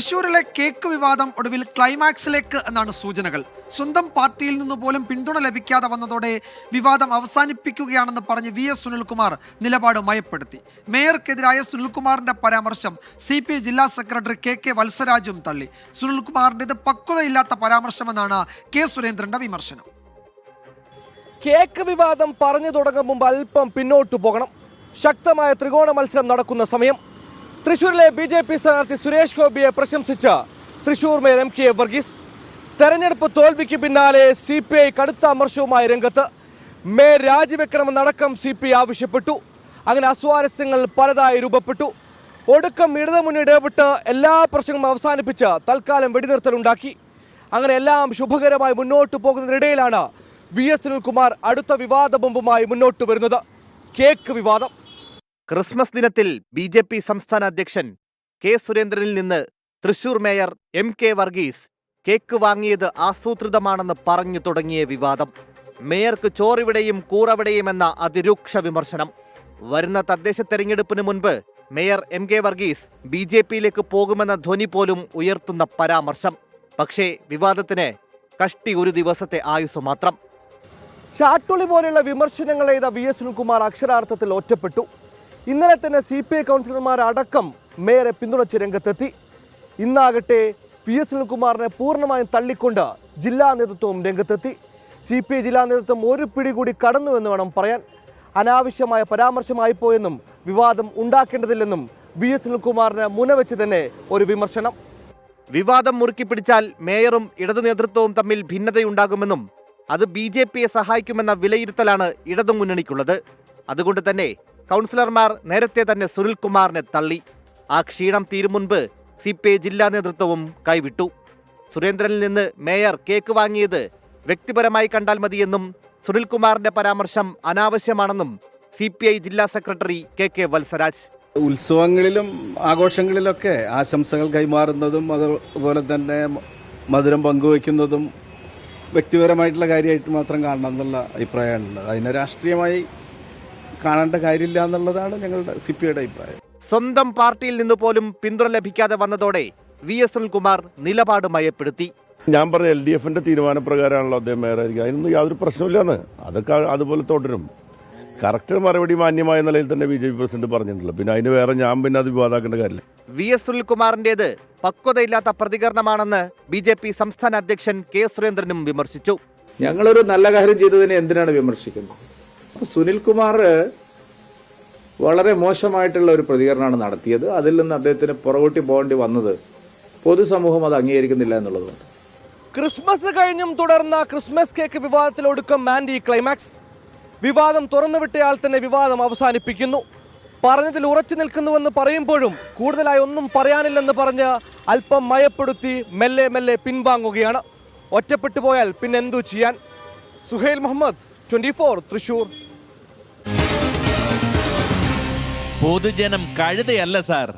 തൃശൂരിലെ കേക്ക് വിവാദം ഒടുവിൽ ക്ലൈമാക്സിലേക്ക് എന്നാണ് സൂചനകൾ. സ്വന്തം പാർട്ടിയിൽ നിന്ന് പോലും പിന്തുണ ലഭിക്കാതെ വന്നതോടെ വിവാദം അവസാനിപ്പിക്കുകയാണെന്ന് പറഞ്ഞ് VS സുനിൽകുമാർ നിലപാട് മയപ്പെടുത്തി. മേയർക്കെതിരായ സുനിൽകുമാറിന്റെ പരാമർശം CPI ജില്ലാ സെക്രട്ടറി KK വത്സരാജും തള്ളി. സുനിൽകുമാറിൻ്റെത് പക്വതയില്ലാത്ത പരാമർശമെന്നാണ് K സുരേന്ദ്രന്റെ വിമർശനം. കേക്ക് വിവാദം പറഞ്ഞു തുടങ്ങും മുമ്പ് അല്പം പിന്നോട്ടു പോകണം. ശക്തമായ ത്രികോണ മത്സരം നടക്കുന്ന സമയം. തൃശൂരിലെ BJP സ്ഥാനാർത്ഥി സുരേഷ് ഗോപിയെ പ്രശംസിച്ച തൃശൂർ മേയർ MK വർഗീസ്. തെരഞ്ഞെടുപ്പ് തോൽവിക്ക് പിന്നാലെ CPI കടുത്ത അമർഷവുമായി രംഗത്ത്. മേയർ രാജിവെക്കണമെന്നടക്കം CPI ആവശ്യപ്പെട്ടു. അങ്ങനെ അസ്വാരസ്യങ്ങൾ പലതായി രൂപപ്പെട്ടു. ഒടുക്കം ഇടതുമുന്നണി ഇടപെട്ട് എല്ലാ പ്രശ്നങ്ങളും അവസാനിപ്പിച്ച് തൽക്കാലം വെടിനിർത്തലുണ്ടാക്കി. അങ്ങനെ എല്ലാം ശുഭകരമായി മുന്നോട്ട് പോകുന്നതിനിടയിലാണ് VS സുനിൽകുമാർ അടുത്ത വിവാദ ബോംബുമായി മുന്നോട്ട് വരുന്നത്. കേക്ക് വിവാദം. ക്രിസ്മസ് ദിനത്തിൽ BJP സംസ്ഥാന അധ്യക്ഷൻ K സുരേന്ദ്രനിൽ നിന്ന് Thrissur mayor MK Varghese cake വാങ്ങിയത് ആസൂത്രിതമാണെന്ന് പറഞ്ഞു തുടങ്ങിയ വിവാദം. മേയർക്ക് ചോറിവിടെയും കൂറവിടെയും എന്ന അതിരൂക്ഷ വിമർശനം. വരുന്ന തദ്ദേശ തെരഞ്ഞെടുപ്പിന് മുൻപ് മേയർ MK വർഗീസ് BJPയിലേക്ക് പോകുമെന്ന ധ്വനി പോലും ഉയർത്തുന്ന പരാമർശം. പക്ഷേ വിവാദത്തിന് കഷ്ടി ഒരു ദിവസത്തെ ആയുസ് മാത്രം. ചാട്ടുളി പോലെയുള്ള വിമർശനങ്ങൾ ചെയ്ത VS സുനിൽകുമാർ അക്ഷരാർത്ഥത്തിൽ ഒറ്റപ്പെട്ടു. ഇന്നലെ തന്നെ CPI കൗൺസിലർമാരടക്കം മേയറെ പിന്തുണച്ച് രംഗത്തെത്തി. ഇന്നാകട്ടെ VS സുനിൽകുമാറിനെ പൂർണ്ണമായും തള്ളിക്കൊണ്ട് ജില്ലാ നേതൃത്വവും രംഗത്തെത്തി. CPI ജില്ലാ നേതൃത്വം ഒരു പിടി കൂടി കടന്നുവെന്ന് വേണം പറയാൻ. അനാവശ്യമായ പരാമർശമായിപ്പോയെന്നും വിവാദം ഉണ്ടാക്കേണ്ടതില്ലെന്നും VS സുനിൽകുമാറിന് മുനവെച്ച് തന്നെ ഒരു വിമർശനം. വിവാദം മുറുക്കിപ്പിടിച്ചാൽ മേയറും ഇടതു നേതൃത്വവും തമ്മിൽ ഭിന്നതയുണ്ടാകുമെന്നും അത് BJPയെ സഹായിക്കുമെന്ന വിലയിരുത്തലാണ് ഇടതുമുന്നണിക്കുള്ളത്. അതുകൊണ്ട് തന്നെ കൗൺസിലർമാർ നേരത്തെ തന്നെ സുനിൽകുമാറിനെ തള്ളി. ആ ക്ഷീണം തീരും മുൻപ് CPI ജില്ലാ നേതൃത്വവും കൈവിട്ടു. സുരേന്ദ്രനിൽ നിന്ന് മേയർ കേക്ക് വാങ്ങിയത് വ്യക്തിപരമായി കണ്ടാൽ മതിയെന്നും സുനിൽകുമാറിന്റെ പരാമർശം അനാവശ്യമാണെന്നും CPI ജില്ലാ സെക്രട്ടറി KK വത്സരാജ്. ഉത്സവങ്ങളിലും ആഘോഷങ്ങളിലൊക്കെ ആശംസകൾ കൈമാറുന്നതും അതുപോലെ തന്നെ മധുരം പങ്കുവയ്ക്കുന്നതും വ്യക്തിപരമായിട്ടുള്ള കാര്യമായിട്ട് മാത്രം കാണണം എന്നുള്ള അഭിപ്രായമാണുള്ളത്. അതിനെ രാഷ്ട്രീയമായി കാണേണ്ട കാര്യമില്ല എന്നുള്ളതാണ് ഞങ്ങളുടെ CPIയുടെ അഭിപ്രായം. സ്വന്തം പാർട്ടിയിൽ നിന്ന് പോലും പിന്തുണ ലഭിക്കാതെ വന്നതോടെ VS സുനിൽകുമാർ നിലപാട് മയപ്പെടുത്തി. ഞാൻ പറഞ്ഞ LDFന്റെ തീരുമാനപ്രകാരമാണല്ലോ അദ്ദേഹം മേയറായിരിക്കും. അതിനൊന്നും യാതൊരു പ്രശ്നമില്ലെന്ന്. അതൊക്കെ അതുപോലെ തുടരും. കറക്റ്റ് മറുപടി മാന്യമായ നിലയിൽ തന്നെ BJP പ്രസിഡന്റ് പറഞ്ഞിട്ടുള്ളൂ. പിന്നെ അതിന് വേറെ ഞാൻ അത് വിവാദമാക്കേണ്ട കാര്യമില്ല. VS സുനിൽകുമാറിന്റേത് പക്വതയില്ലാത്ത പ്രതികരണമാണെന്ന് BJP സംസ്ഥാന അധ്യക്ഷൻ K സുരേന്ദ്രനും വിമർശിച്ചു. ഞങ്ങളൊരു നല്ല കാര്യം ചെയ്തതിനെ എന്തിനാണ് വിമർശിക്കുന്നത്? സുനിൽകുമാർ വളരെ മോശമായിട്ടുള്ള ഒരു പ്രതികരണമാണ് നടത്തിയത്. അതിൽ നിന്ന് അദ്ദേഹത്തിന് പുറകോട്ടി പോകേണ്ടി വന്നത് പൊതുസമൂഹം അത് അംഗീകരിക്കുന്നില്ല എന്നുള്ളതുകൊണ്ട്. ക്രിസ്മസ് കഴിഞ്ഞും തുടർന്ന ക്രിസ്മസ് കേക്ക് വിവാദത്തിൽ ഒടുക്കം മാൻഡി ക്ലൈമാക്സ്. വിവാദം തുറന്നുവിട്ടയാൾ തന്നെ വിവാദം അവസാനിപ്പിക്കുന്നു. പറഞ്ഞതിൽ ഉറച്ചു നിൽക്കുന്നുവെന്ന് പറയുമ്പോഴും കൂടുതലായി ഒന്നും പറയാനില്ലെന്ന് പറഞ്ഞ് അല്പം മയപ്പെടുത്തി മെല്ലെ മെല്ലെ പിൻവാങ്ങുകയാണ്. ഒറ്റപ്പെട്ടു പോയാൽ പിന്നെന്തു ചെയ്യാൻ? സുഹൈൽ മുഹമ്മദ്, 24 തൃശൂർ. പൊതുജനം കഴുതയല്ല സാർ.